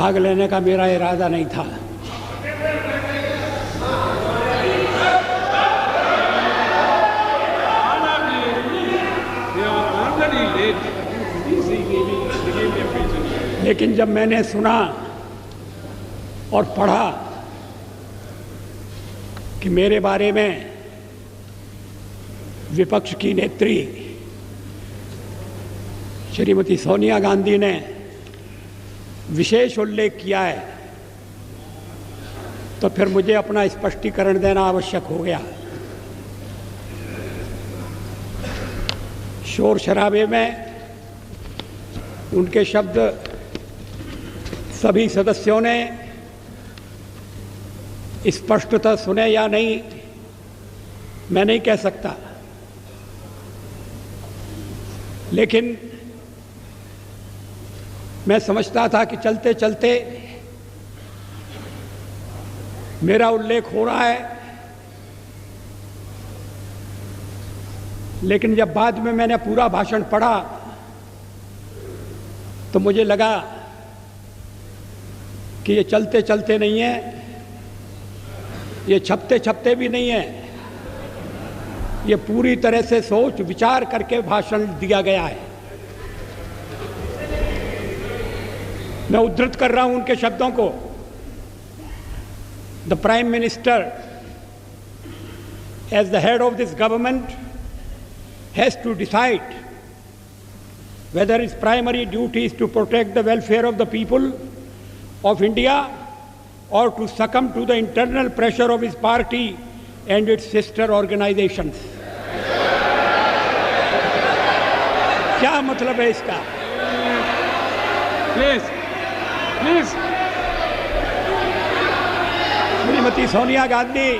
भाग लेने का मेरा इरादा नहीं था। लेकिन जब मैंने सुना और पढ़ा कि मेरे बारे में विपक्ष की नेत्री श्रीमती सोनिया गांधी ने विशेष उल्लेख किया है, तो फिर मुझे अपना स्पष्टीकरण देना आवश्यक हो गया। शोर शराबे में उनके शब्द सभी सदस्यों ने स्पष्टतः सुने या नहीं, मैं नहीं कह सकता, लेकिन मैं समझता था कि चलते चलते मेरा उल्लेख हो रहा है। लेकिन जब बाद में मैंने पूरा भाषण पढ़ा तो मुझे लगा कि ये चलते चलते नहीं है, ये छपते छपते भी नहीं है, ये पूरी तरह से सोच विचार करके भाषण दिया गया है। मैं उद्धृत कर रहा हूं उनके शब्दों को। The prime minister as the head of this government has to decide whether its primary duty is to protect the welfare of the people of India or to succumb to the internal pressure of his party and its sister organizations. क्या मतलब है इसका? Please. Shrimati Sonia Gandhi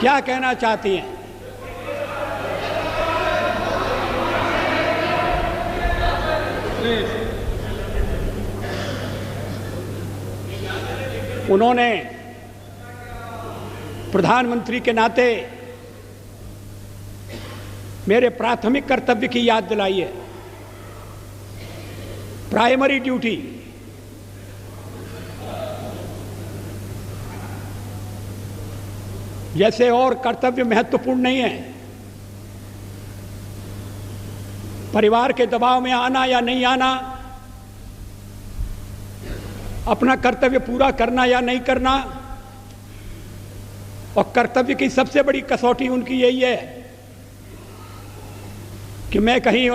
क्या कहना चाहती हैं? उन्होंने प्रधानमंत्री के नाते मेरे प्राथमिक कर्तव्य की याद दिलाई है। प्राइमरी ड्यूटी, जैसे और कर्तव्य महत्वपूर्ण नहीं है, परिवार के दबाव में आना या नहीं आना, अपना कर्तव्य पूरा करना या नहीं करना, और कर्तव्य की सबसे बड़ी कसौटी उनकी यही है कि मैं कहीं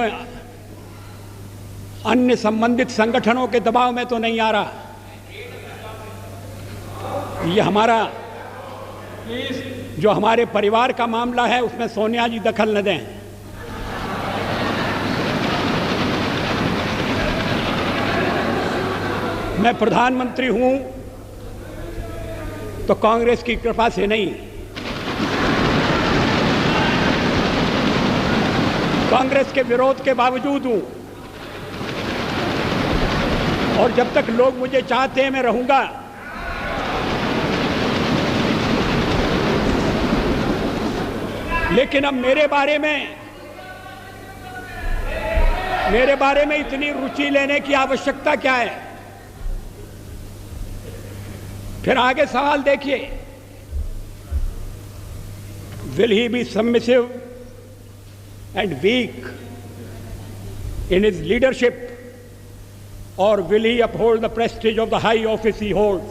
अन्य संबंधित संगठनों के दबाव में तो नहीं आ रहा। ये हमारा जो हमारे परिवार का मामला है उसमें सोनिया जी दखल न दें। मैं प्रधानमंत्री हूं तो कांग्रेस की कृपा से नहीं, कांग्रेस के विरोध के बावजूद हूं, और जब तक लोग मुझे चाहते हैं मैं रहूंगा। लेकिन अब मेरे बारे में इतनी रुचि लेने की आवश्यकता क्या है? फिर आगे सवाल देखिए, will he be submissive and weak in his leadership or will he uphold the prestige of the high office he holds?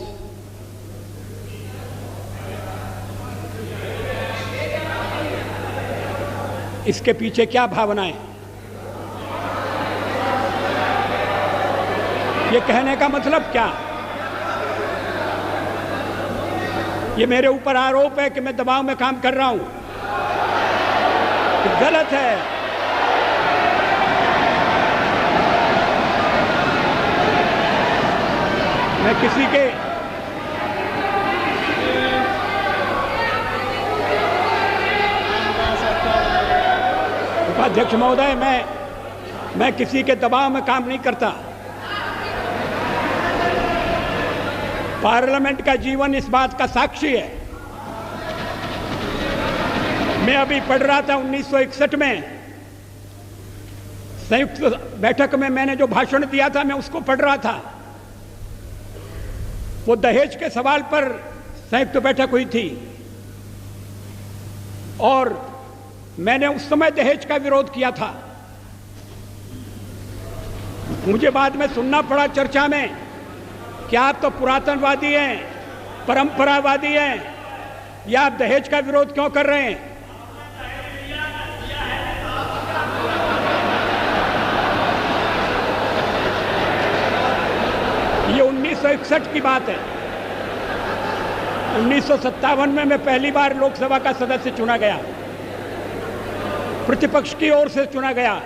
इसके पीछे क्या भावनाएं? ये कहने का मतलब क्या? ये मेरे ऊपर आरोप है कि मैं दबाव में काम कर रहा हूं, गलत है। मैं किसी के उपाध्यक्ष महोदय, मैं किसी के दबाव में काम नहीं करता। पार्लियामेंट का जीवन इस बात का साक्षी है। मैं अभी पढ़ रहा था 1961 में संयुक्त बैठक में मैंने जो भाषण दिया था, मैं उसको पढ़ रहा था। वो दहेज के सवाल पर संयुक्त बैठक हुई थी और मैंने उस समय दहेज का विरोध किया था। मुझे बाद में सुनना पड़ा चर्चा में कि आप तो पुरातनवादी हैं, परंपरावादी हैं, या आप दहेज का विरोध क्यों कर रहे हैं? ये 1961 की बात है। 1957 में मैं पहली बार लोकसभा का सदस्य चुना गया, प्रतिपक्ष की ओर से चुना गया।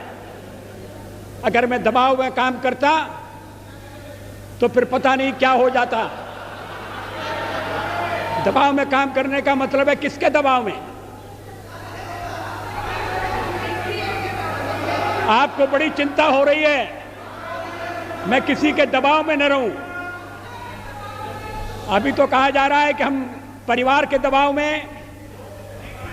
अगर मैं दबाव में काम करता तो फिर पता नहीं क्या हो जाता। दबाव में काम करने का मतलब है किसके दबाव में? आपको बड़ी चिंता हो रही है मैं किसी के दबाव में न रहूं। अभी तो कहा जा रहा है कि हम परिवार के दबाव में,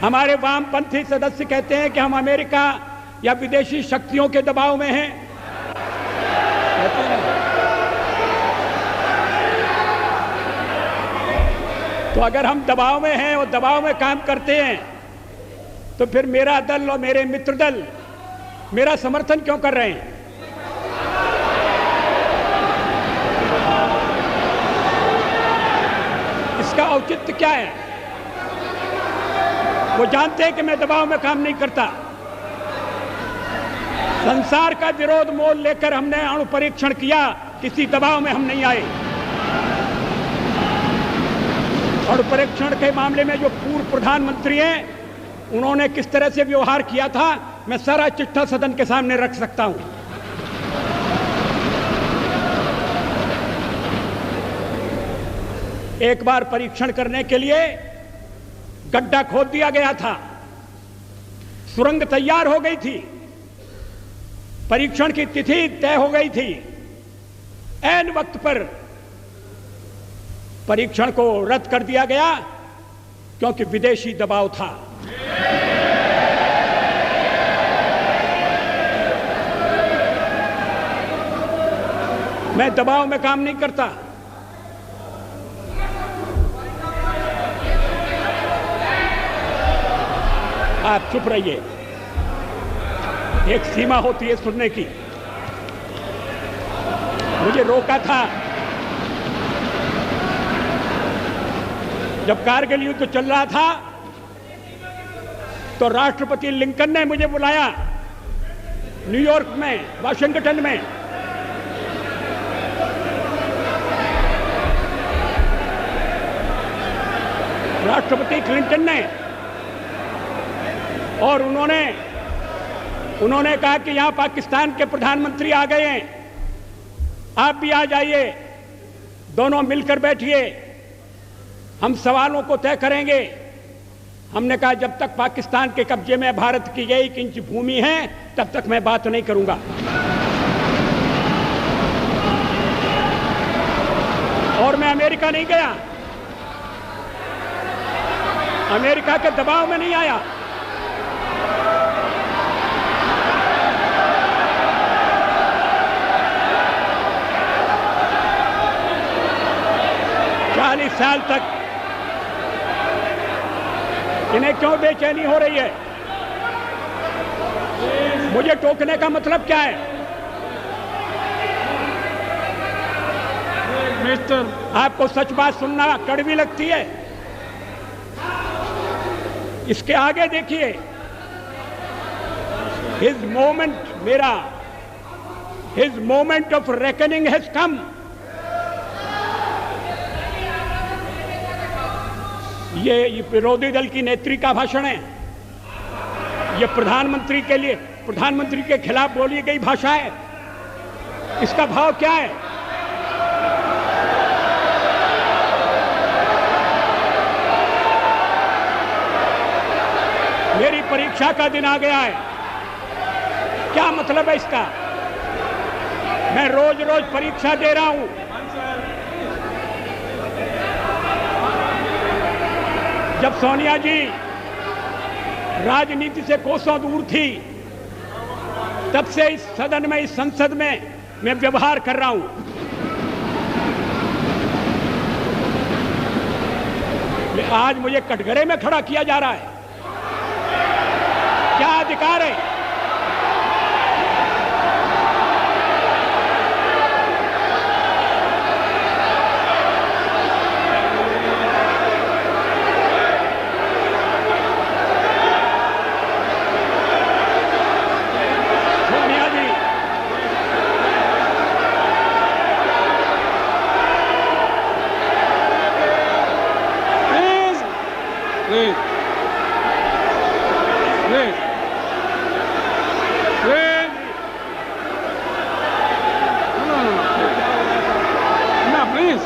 हमारे वामपंथी सदस्य कहते हैं कि हम अमेरिका या विदेशी शक्तियों के दबाव में हैं। तो अगर हम दबाव में हैं और दबाव में काम करते हैं तो फिर मेरा दल और मेरे मित्र दल मेरा समर्थन क्यों कर रहे हैं? इसका औचित्य क्या है? वो जानते हैं कि मैं दबाव में काम नहीं करता। संसार का विरोध मोल लेकर हमने अणु परीक्षण किया, किसी दबाव में हम नहीं आए। अणु परीक्षण के मामले में जो पूर्व प्रधानमंत्री हैं उन्होंने किस तरह से व्यवहार किया था मैं सारा चिट्ठा सदन के सामने रख सकता हूं। एक बार परीक्षण करने के लिए गड्ढा खोद दिया गया था, सुरंग तैयार हो गई थी, परीक्षण की तिथि तय हो गई थी। ऐन वक्त पर परीक्षण को रद्द कर दिया गया क्योंकि विदेशी दबाव था। मैं दबाव में काम नहीं करता। आप चुप रहिए, एक सीमा होती है सुनने की। मुझे रोका था जब कारगिल युद्ध चल रहा था तो राष्ट्रपति लिंकन ने मुझे बुलाया न्यूयॉर्क में, वाशिंगटन में। राष्ट्रपति क्लिंटन ने, और उन्होंने कहा कि यहां पाकिस्तान के प्रधानमंत्री आ गए हैं, आप भी आ जाइए, दोनों मिलकर बैठिए, हम सवालों को तय करेंगे। हमने कहा जब तक पाकिस्तान के कब्जे में भारत की 1 इंच भूमि है तब तक मैं बात नहीं करूंगा। और मैं अमेरिका नहीं गया, अमेरिका के दबाव में नहीं आया। चालीस साल तक इन्हें क्यों बेचैनी हो रही है? मुझे टोकने का मतलब क्या है? मिस्टर, आपको सच बात सुनना कड़वी लगती है? इसके आगे देखिए, his moment of reckoning has come. ये विरोधी दल की नेत्री का भाषण है, ये प्रधानमंत्री के लिए, प्रधानमंत्री के खिलाफ बोली गई भाषा है। इसका भाव क्या है? मेरी परीक्षा का दिन आ गया है, क्या मतलब है इसका? मैं रोज रोज परीक्षा दे रहा हूं। जब सोनिया जी राजनीति से कोसों दूर थी तब से इस सदन में, इस संसद में मैं व्यवहार कर रहा हूं। आज मुझे कटघरे में खड़ा किया जा रहा है। क्या अधिकार है? सोनिया जी, Please. Please. Please. Please. No, no, no. No, please.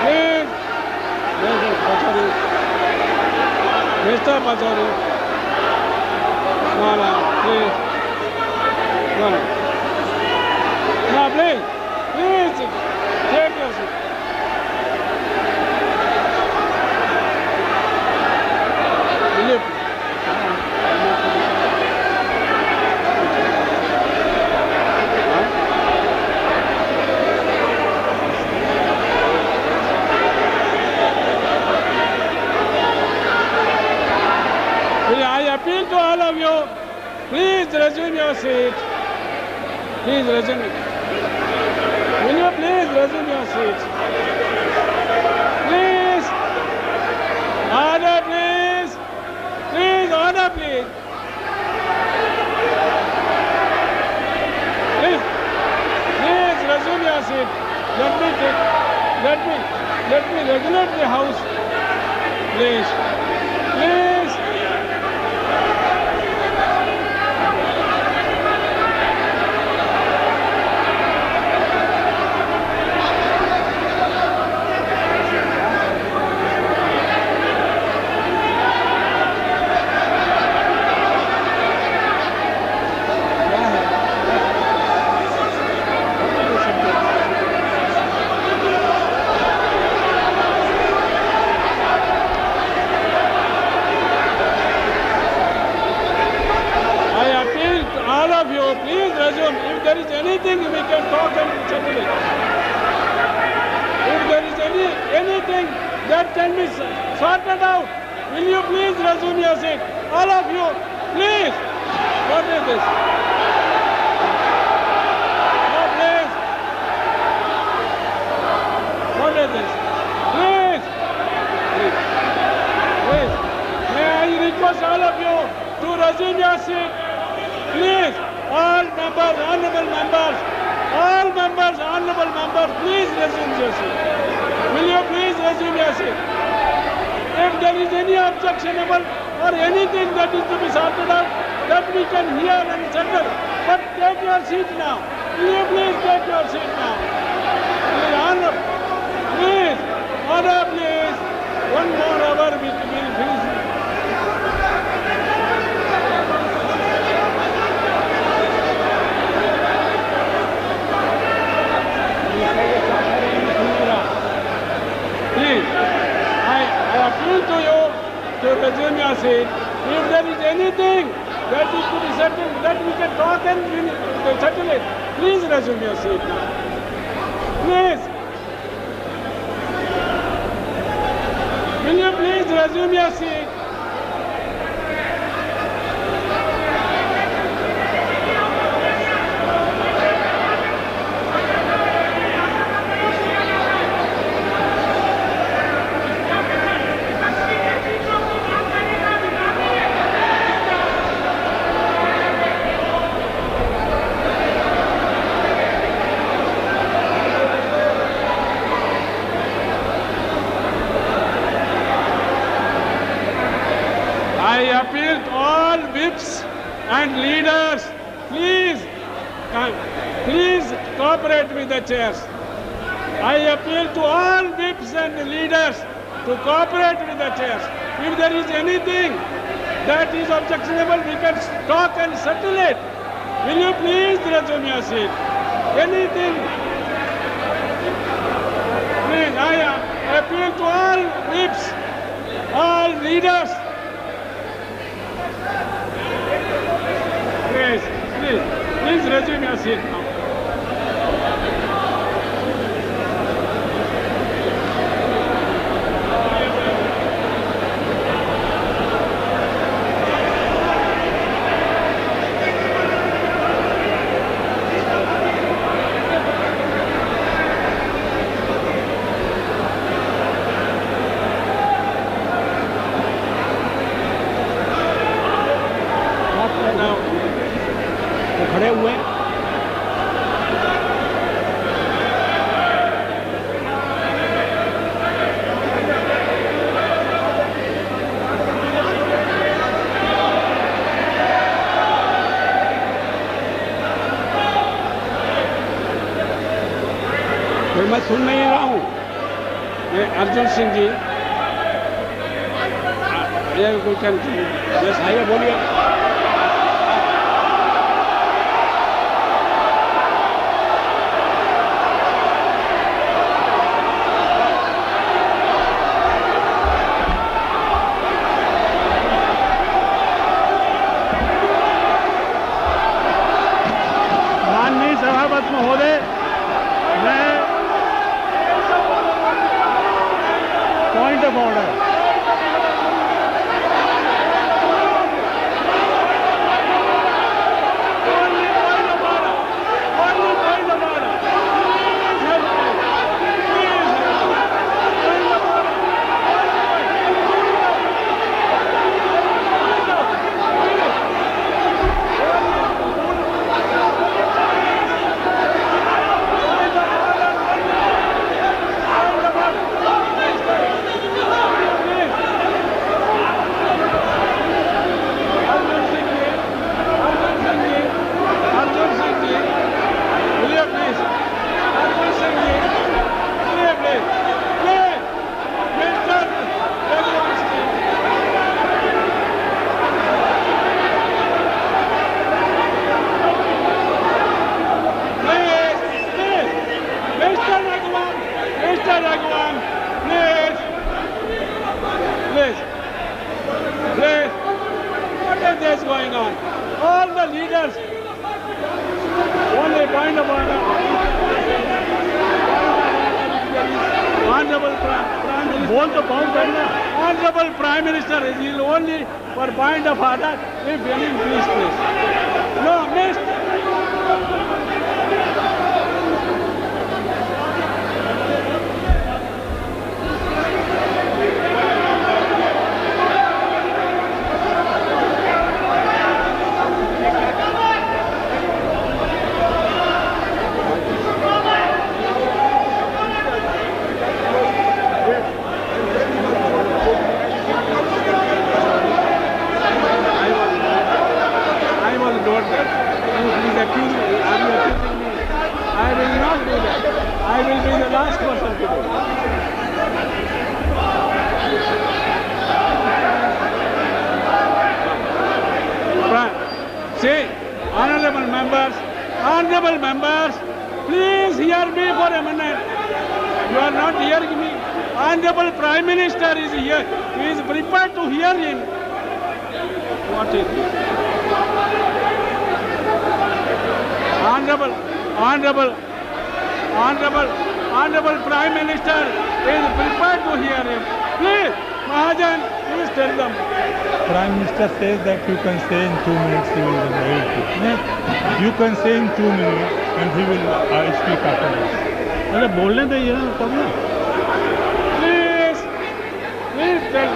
Please. Mr. Pachauri. Mr. Pachauri. No, no, please. No, no. No, please. Please. Take your seat. Will you I appeal to all of you, please resume your seat. Please resume. Will you please resume your seat? Please. Order, please. Please, order, please. Please. Please resume your seat. Let me regulate the house. Please. Please. I appeal to all of you, please resume. If there is anything, we can talk and settle it. If there is anything that can be sorted out, will you please resume your seat? All of you, please. What is this? No, please. What is this? Please. Please. Please. May I request all of you to resume your seat? Please, all members, honorable members, please resume your seat. Will you please resume your seat? If there is any objectionable or anything that is to be sorted out, that we can hear and settle. But take your seat now. Will you please take your seat now? Please, order, please. One more hour we will finish. Please, I appeal to you to resume your seat. If there is anything that is to be settled, that we can talk and settle it, please resume your seat now. Please. Will you please resume your seat? I appeal to all whips and leaders, please cooperate with the chairs. I appeal to all whips and leaders to cooperate with the chairs. If there is anything that is objectionable, we can talk and settle it. Will you please resume your seat? Anything? Please, I appeal to all whips, all leaders. Please resume your seat now. खड़े हुए हैं। मैं सुन नहीं रहा हूँ। ये अर्जुन सिंह जी, ये कोई आइए बोलिए। माननीय सभापति महोदय, मैं point of order, going on. All the leaders, only point of order. Honorable Prime Minister, Honorable Prime Minister is only for point of order. If any, please. No, missed. I will be the last person to do. See, honorable members, please hear me for a minute. You are not hearing me. Honorable Prime Minister is here. He is prepared to hear him. What is it? Honorable Prime Minister is prepared to hear him. Please, Mahajan, please tell them. Prime Minister says that you can say in 2 minutes he will wait. You can say in 2 minutes and he will speak after that. अरे बोलने दीजिए ना तब ना. Please tell.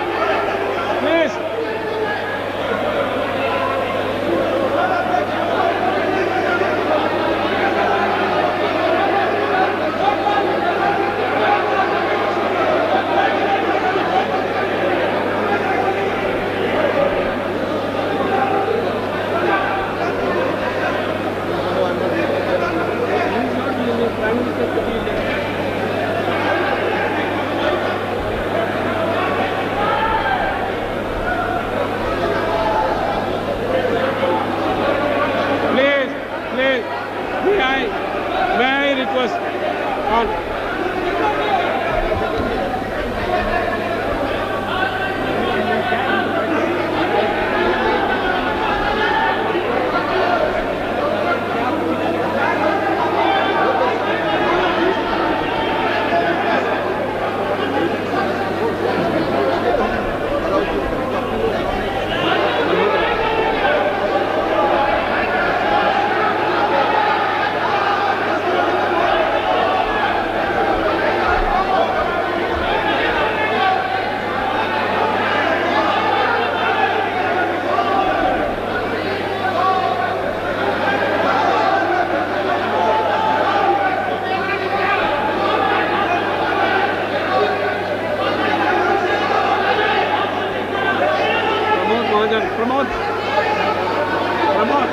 Please. Come on.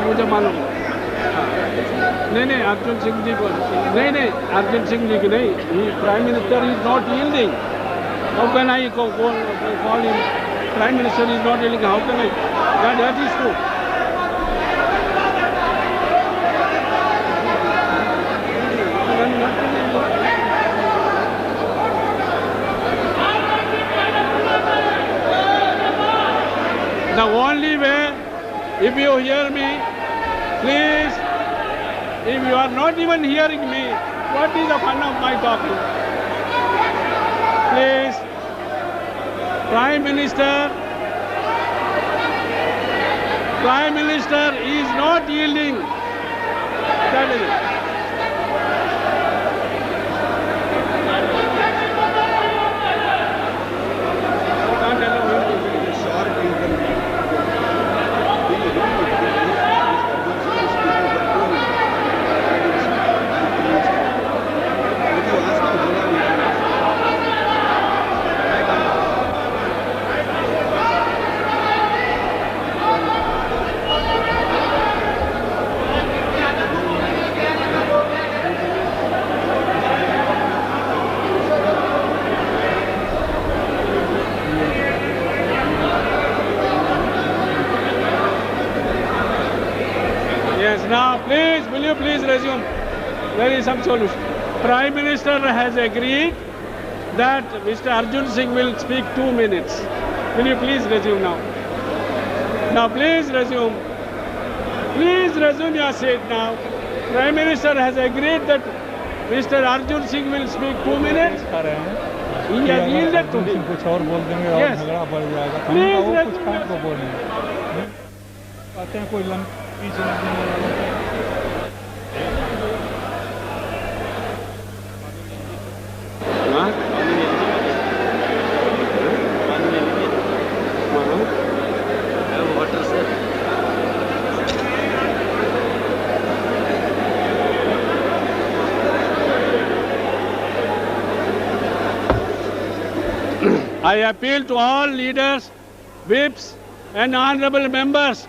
मुझे मालूम नहीं अर्जुन सिंह जी को नहीं अर्जुन सिंह जी की नहीं prime minister is not yielding how can I call him prime minister is not yielding how can I that is true The only way, if you hear me, please, if you are not even hearing me, what is the fun of my talking? Please, Prime Minister is not yielding. That is it. Yes, now please, will you please resume? There is some solution. Prime Minister has agreed that Mr. Arjun Singh will speak 2 minutes. Will you please resume now? Now please resume. Please resume your seat now. Prime Minister has agreed that Mr. Arjun Singh will speak 2 minutes. He has yielded to him. कुछ और बोल देंगे और झगड़ा बढ़ जाएगा। Please वो कुछ काम को बोलेंगे। कहते हैं कोई पीछे I appeal to all leaders, whips and honorable members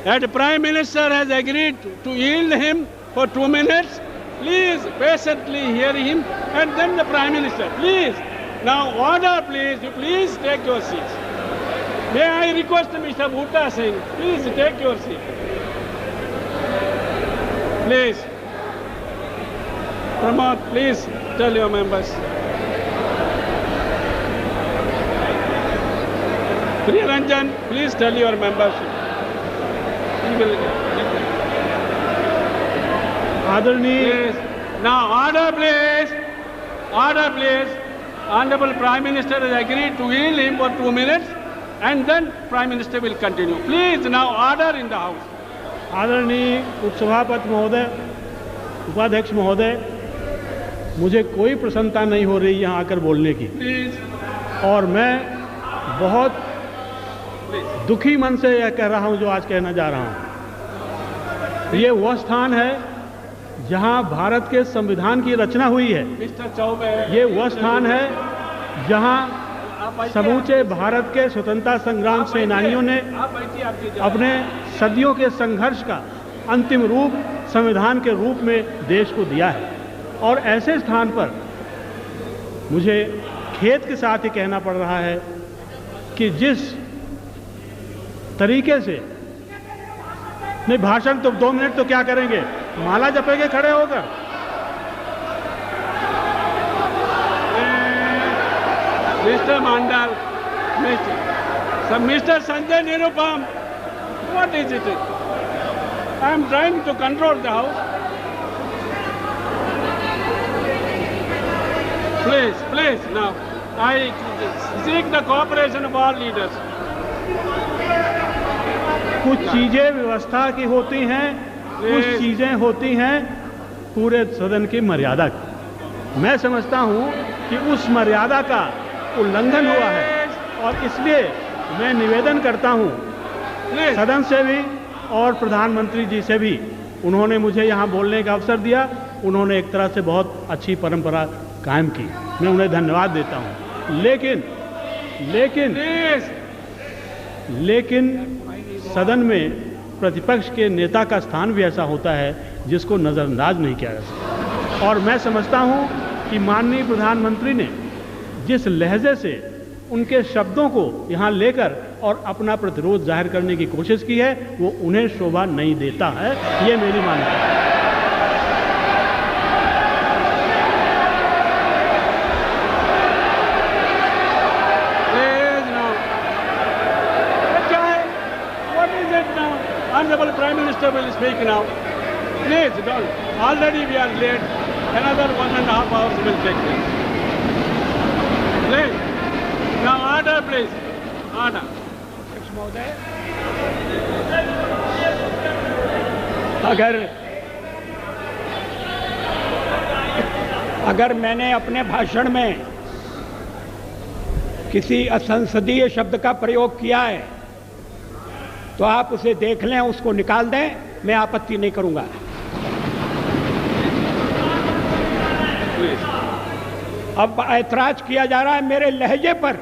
that the Prime Minister has agreed to yield him for 2 minutes. Please patiently hear him and then the Prime Minister. Please. Now order please. You please take your seats. May I request Mr. Bhutta Singh, please take your seat. Please. Pramod, please tell your members. Priyaranjan, please tell your members. आदरणीय Now order please. Order please. Honorable Prime Minister has agreed to yield him for 2 minutes and then Prime Minister will continue. Please now order in the House. आदरणीय उपसभापति महोदय, उपाध्यक्ष महोदय, मुझे कोई प्रसन्नता नहीं हो रही यहाँ आकर बोलने की। Please. और मैं बहुत दुखी मन से यह कह रहा हूँ जो आज कहना जा रहा हूँ। ये वह स्थान है जहाँ भारत के संविधान की रचना हुई है। Mr. Chaubey. ये वह स्थान है जहाँ समूचे भारत के स्वतंत्रता संग्राम सेनानियों ने अपने सदियों के संघर्ष का अंतिम रूप संविधान के रूप में देश को दिया है। और ऐसे स्थान पर मुझे खेद के साथ ही कहना पड़ रहा है कि जिस तरीके से, नहीं भाषण तो 2 मिनट तो क्या करेंगे, माला जपेंगे खड़े होकर। Mister Mandal, mister Sanjay Nirupam, what is it? I am trying to control the house. Please, now, I seek the cooperation of all leaders. कुछ चीजें व्यवस्था की होती हैं, कुछ चीजें होती हैं पूरे सदन की मर्यादा की। मैं समझता हूं कि उस मर्यादा का उल्लंघन हुआ है और इसलिए मैं निवेदन करता हूं सदन से भी और प्रधानमंत्री जी से भी। उन्होंने मुझे यहां बोलने का अवसर दिया, उन्होंने एक तरह से बहुत अच्छी परंपरा कायम की, मैं उन्हें धन्यवाद देता हूं। लेकिन सदन में प्रतिपक्ष के नेता का स्थान भी ऐसा होता है जिसको नज़रअंदाज नहीं किया जा सकता। और मैं समझता हूं कि माननीय प्रधानमंत्री ने जिस लहजे से उनके शब्दों को यहां लेकर और अपना प्रतिरोध जाहिर करने की कोशिश की है, वो उन्हें शोभा नहीं देता है, ये मेरी मान्यता है। Honorable Prime Minister will speak now. Please don't. Already we are late. Another 1.5 hours will take place. Please. Now order, please. Order. अगर मैंने अपने भाषण में किसी असंसदीय शब्द का प्रयोग किया है तो आप उसे देख लें, उसको निकाल दें, मैं आपत्ति नहीं करूंगा। अब ऐतराज किया जा रहा है मेरे लहजे पर।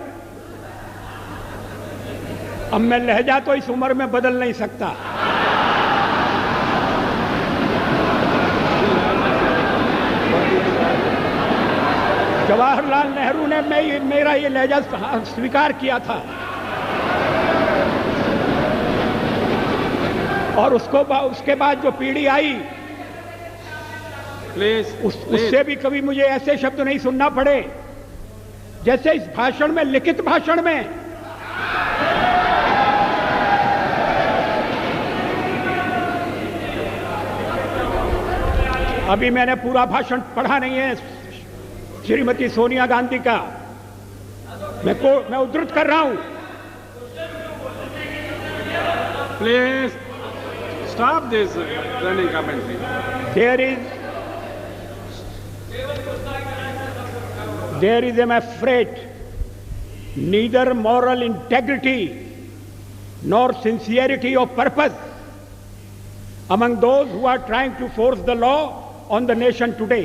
अब मैं लहजा तो इस उम्र में बदल नहीं सकता। जवाहरलाल नेहरू ने मेरा ये लहजा स्वीकार किया था और उसके बाद जो पीढ़ी आई उससे भी कभी मुझे ऐसे शब्द नहीं सुनना पड़े जैसे इस भाषण में, लिखित भाषण में। अभी मैंने पूरा भाषण पढ़ा नहीं है श्रीमती सोनिया गांधी का, मैं उद्धृत कर रहा हूं। Please stop this running commentary. There is, I'm afraid, neither moral integrity nor sincerity of purpose among those who are trying to force the law on the nation today.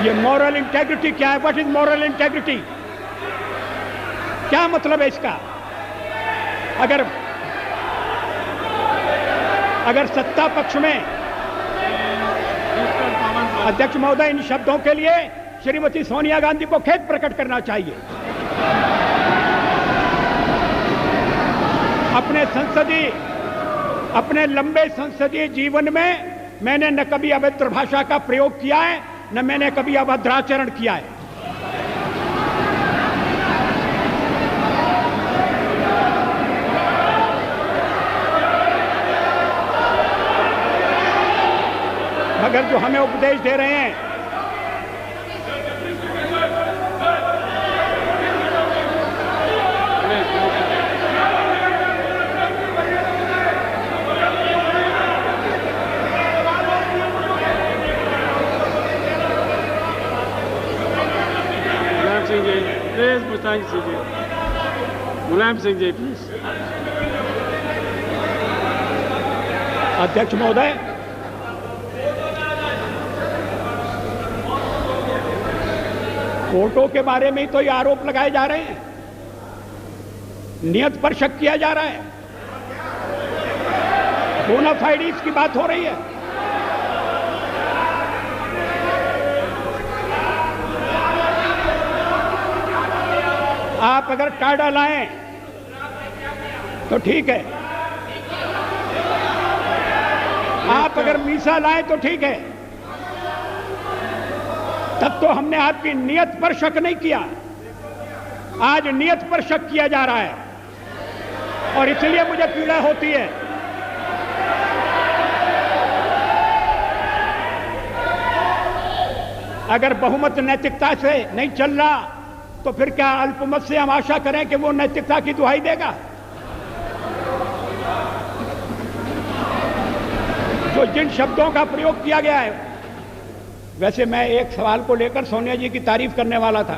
ये moral integrity क्या है? What is moral integrity? क्या मतलब है इसका? अगर सत्ता पक्ष में अध्यक्ष महोदय, इन शब्दों के लिए श्रीमती सोनिया गांधी को खेद प्रकट करना चाहिए। अपने लंबे संसदीय जीवन में मैंने न कभी अभद्र भाषा का प्रयोग किया है, न मैंने कभी अभद्राचरण किया है। मगर जो हमें उपदेश दे रहे हैं, मुलायम सिंह जी प्लीज। अध्यक्ष महोदय, वोटों के बारे में ही तो ये आरोप लगाए जा रहे हैं, नियत पर शक किया जा रहा है, बोनाफाइड्स की बात हो रही है। आप अगर टाडा लाएं तो ठीक है, आप अगर मीसा लाएं तो ठीक है, तब तो हमने आपकी नियत पर शक नहीं किया। आज नियत पर शक किया जा रहा है और इसलिए मुझे पीड़ा होती है। अगर बहुमत नैतिकता से नहीं चल रहा तो फिर क्या अल्पमत से हम आशा करें कि वो नैतिकता की दुहाई देगा? जो जिन शब्दों का प्रयोग किया गया है, वैसे मैं एक सवाल को लेकर सोनिया जी की तारीफ करने वाला था।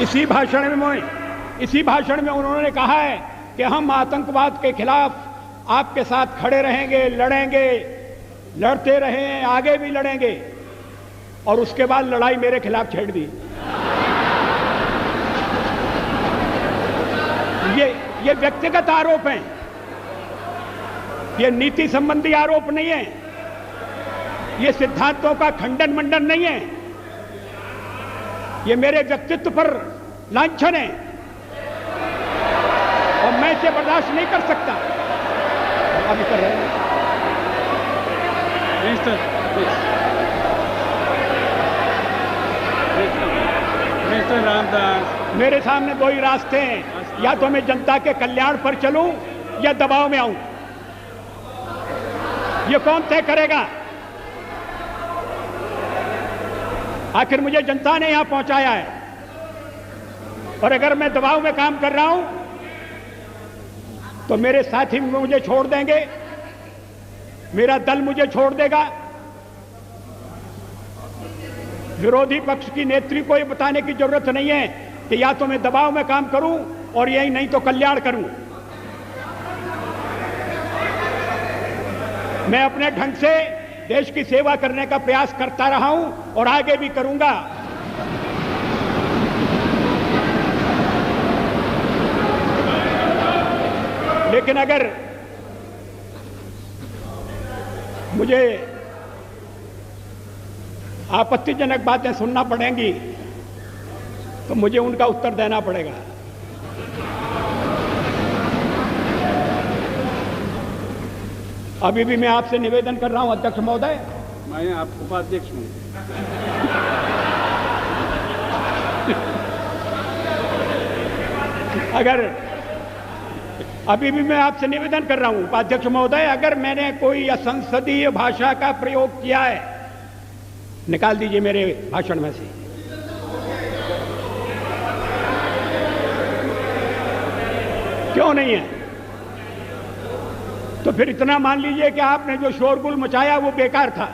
इसी भाषण में उन्होंने कहा है कि हम आतंकवाद के खिलाफ आपके साथ खड़े रहेंगे, लड़ेंगे, लड़ते रहे, आगे भी लड़ेंगे, और उसके बाद लड़ाई मेरे खिलाफ छेड़ दी। ये व्यक्तिगत आरोप हैं, ये नीति संबंधी आरोप नहीं है, ये सिद्धांतों का खंडन मंडन नहीं है, ये मेरे व्यक्तित्व पर लांछन है और मैं इसे बर्दाश्त नहीं कर सकता। अभी कर रहे हैं मिस्टर रामदास, मेरे सामने दो ही रास्ते हैं, या तो मैं जनता के कल्याण पर चलूं या दबाव में आऊं। ये कौन तय करेगा? आखिर मुझे जनता ने यहां पहुंचाया है, और अगर मैं दबाव में काम कर रहा हूं तो मेरे साथी मुझे छोड़ देंगे, मेरा दल मुझे छोड़ देगा। विरोधी पक्ष की नेत्री को ये बताने की जरूरत नहीं है कि या तो मैं दबाव में काम करूं और यही नहीं तो कल्याण करूं। मैं अपने ढंग से देश की सेवा करने का प्रयास करता रहा हूं और आगे भी करूंगा। लेकिन अगर मुझे आपत्तिजनक बातें सुनना पड़ेंगी तो मुझे उनका उत्तर देना पड़ेगा। अभी भी मैं आपसे निवेदन कर रहा हूं अध्यक्ष महोदय, मैं आप उपाध्यक्ष हूं। अगर अभी भी मैं आपसे निवेदन कर रहा हूं उपाध्यक्ष महोदय, अगर मैंने कोई असंसदीय भाषा का प्रयोग किया है, निकाल दीजिए मेरे भाषण में से। क्यों नहीं है? तो फिर इतना मान लीजिए कि आपने जो शोरगुल मचाया वो बेकार था।